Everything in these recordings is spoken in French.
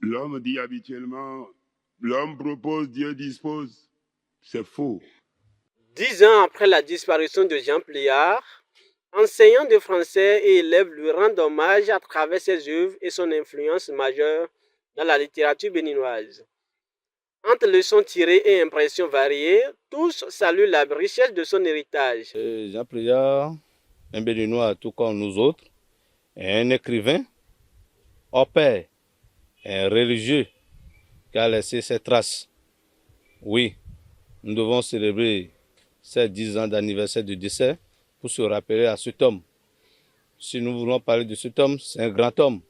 L'homme dit habituellement, l'homme propose, Dieu dispose. C'est faux. 10 ans après la disparition de Jean Pliard, enseignants de français et élèves lui rendent hommage à travers ses œuvres et son influence majeure dans la littérature béninoise. Entre leçons tirées et impressions variées, tous saluent la richesse de son héritage. Jean Pliard, un Béninois tout comme nous autres, est un écrivain, au père, un religieux qui a laissé ses traces. Oui, nous devons célébrer ces 10 ans d'anniversaire de décès pour se rappeler à cet homme. Si nous voulons parler de cet homme, c'est un grand homme.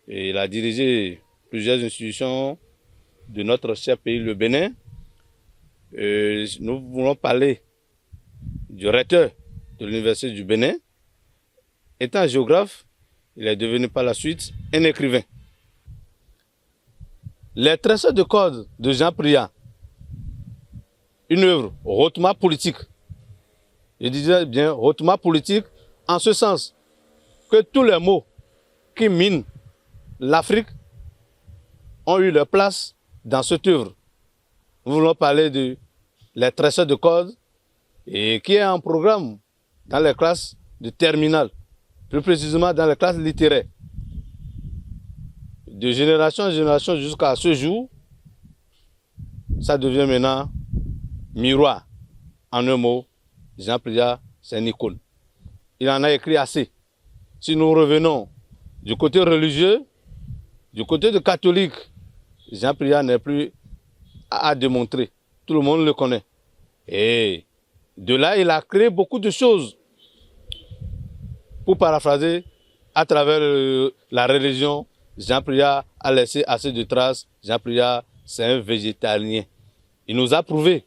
Et il a dirigé plusieurs institutions de notre cher pays, le Bénin. Nous voulons parler du recteur de l'Université du Bénin. Étant géographe, il est devenu par la suite un écrivain. Les tresseurs de cordes de Jean Pliard, une œuvre hautement politique. Je disais bien hautement politique, en ce sens que tous les mots qui minent l'Afrique ont eu leur place dans cette œuvre. Nous voulons parler de les tresseurs de cordes et qui est en programme dans les classes de terminale, plus précisément dans les classes littéraires. De génération en génération jusqu'à ce jour, ça devient maintenant miroir. En un mot, Jean Pliard, c'est une icône. Il en a écrit assez. Si nous revenons du côté religieux, du côté de catholique, Jean Pliard n'est plus à démontrer. Tout le monde le connaît. Et de là, il a créé beaucoup de choses. Pour paraphraser, à travers la religion, Jean Pliard a laissé assez de traces. Jean Pliard, c'est un végétalien. Il nous a prouvé.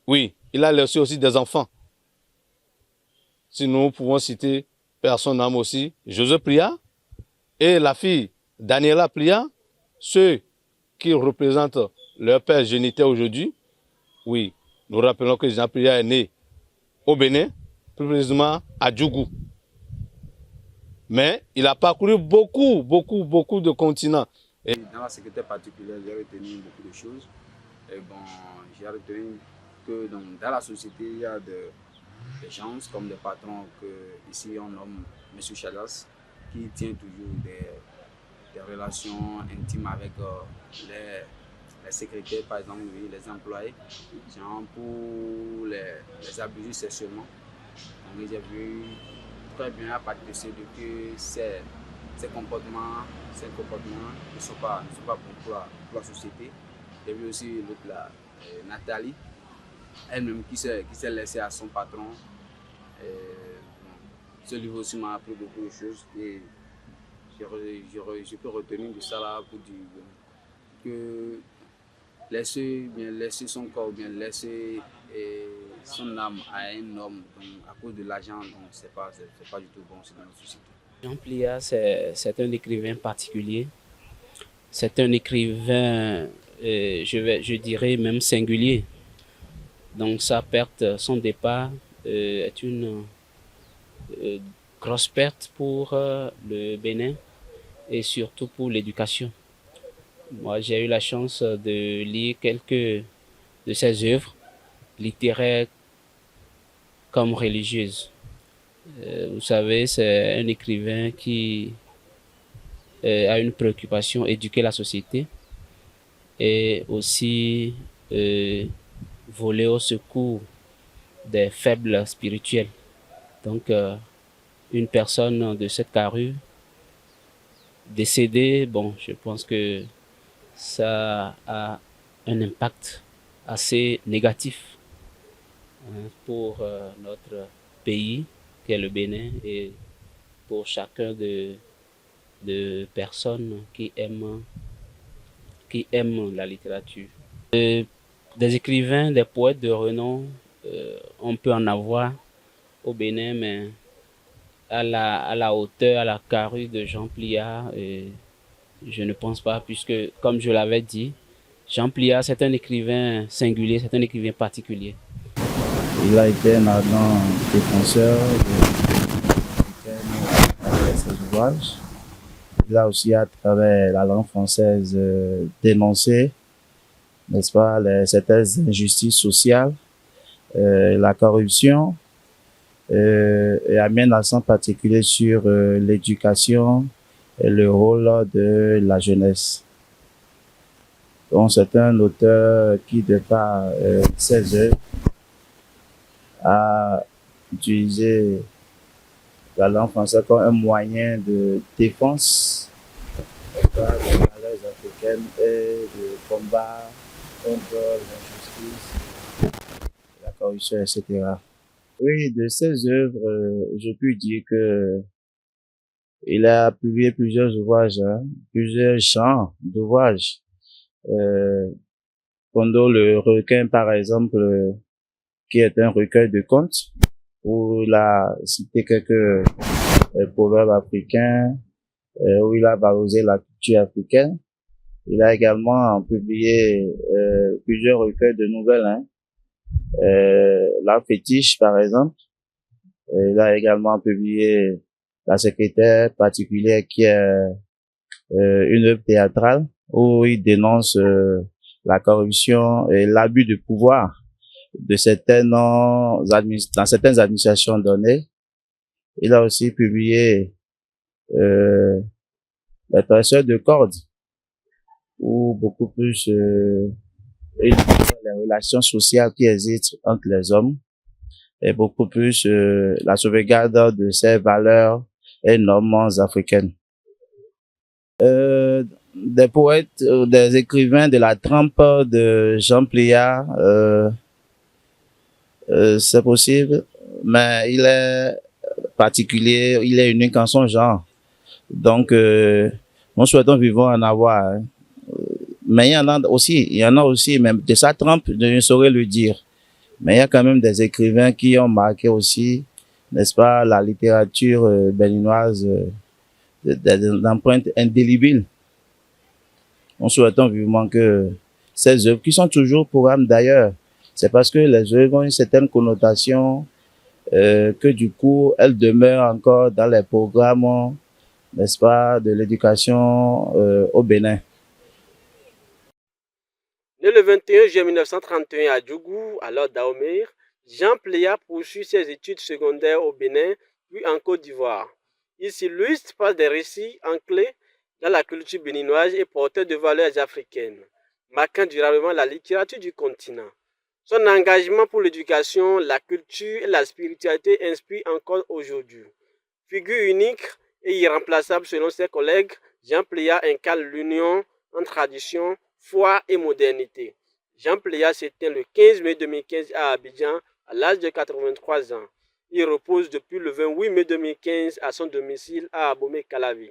Oui, il a laissé aussi des enfants. Si nous pouvons citer père son âme aussi, Joseph Pliard et la fille Daniela Pliard, ceux qui représentent leur père géniteur aujourd'hui. Oui, nous rappelons que Jean Pliard est né au Bénin, plus précisément à Djougou. Mais il a parcouru beaucoup de continents. Et dans la sécurité particulière, j'ai retenu beaucoup de choses. Et bon, j'ai retenu que dans la société, il y a des gens comme des patrons que ici on nomme M. Chadas, qui tient toujours des relations intimes avec les secrétaires, par exemple, oui, les employés, genre pour les abuser sexuellement. Donc j'ai vu très bien à partir de que ces comportements ne sont pas bons pour la société. J'ai vu aussi l'autre là, Nathalie, elle-même qui s'est laissée à son patron. Ce livre aussi m'a appris beaucoup de choses et je peux retenir de ça là pour dire que laisser son corps, bien laisser son âme à un homme donc, à cause de l'argent, donc c'est pas du tout bon dans notre société. Jean Pliard, c'est un écrivain particulier. C'est un écrivain, je dirais même singulier. Donc sa perte, son départ est une grosse perte pour le Bénin et surtout pour l'éducation. Moi, j'ai eu la chance de lire quelques de ses œuvres littéraires comme religieuses. Vous savez, c'est un écrivain qui a une préoccupation, éduquer la société et aussi voler au secours des faibles spirituels. Donc, une personne de cette carrure décédée, bon, je pense que ça a un impact assez négatif pour notre pays, qui est le Bénin, et pour chacun de personnes qui aiment la littérature. Des écrivains, des poètes de renom, on peut en avoir au Bénin, mais à la hauteur, à la carrure de Jean Pliard, je ne pense pas, puisque, comme je l'avais dit, Jean Pliard, c'est un écrivain singulier, c'est un écrivain particulier. Il a été un ardent défenseur de ses ouvrages. Il a aussi, à travers la langue française, dénoncé, n'est-ce pas, certaines injustices sociales, la corruption, et a mis un accent particulier sur l'éducation et le rôle de la jeunesse. Donc, c'est un auteur qui, de par ses œuvres, a utilisé la langue française comme un moyen de défense des valeurs africaines et de combat contre l'injustice, la corruption, etc. Oui, de ses œuvres, je peux dire que il a publié plusieurs ouvrages, plusieurs genres d'ouvrages. Pendant le requin, par exemple, qui est un recueil de contes, où il a cité quelques proverbes africains, où il a valorisé la culture africaine. Il a également publié plusieurs recueils de nouvelles, La Fétiche, par exemple. Il a également publié La Secrétaire particulière, qui est une œuvre théâtrale où il dénonce la corruption et l'abus de pouvoir de dans certaines administrations données. Il a aussi publié La Tresseur de cordes, où beaucoup plus les relations sociales qui existent entre les hommes, et beaucoup plus la sauvegarde de ces valeurs et normes africaines. Des poètes, des écrivains de la trempe de Jean Pliard, c'est possible, mais il est particulier, il est unique en son genre. Donc, nous souhaitons vivre en avoir. Mais il y en a aussi, même de sa trempe, je ne saurais le dire. Mais il y a quand même des écrivains qui ont marqué aussi, n'est-ce pas, la littérature béninoise, d'empreintes indélébiles. Nous souhaitons vivement que ces œuvres, qui sont toujours programmes d'ailleurs, c'est parce que les œuvres ont une certaine connotation, que du coup, elles demeurent encore dans les programmes, n'est-ce pas, de l'éducation au Bénin. Né le 21 juillet 1931 à Djougou, alors Dahomey, Jean Pliard poursuit ses études secondaires au Bénin, puis en Côte d'Ivoire. Il s'illustre par des récits ancrés dans la culture béninoise et porteurs de valeurs africaines, marquant durablement la littérature du continent. Son engagement pour l'éducation, la culture et la spiritualité inspire encore aujourd'hui. Figure unique et irremplaçable selon ses collègues, Jean Pliard incarne l'union entre tradition, foi et modernité. Jean Pliard s'éteint le 15 mai 2015 à Abidjan à l'âge de 83 ans. Il repose depuis le 28 mai 2015 à son domicile à Abomey-Calavi.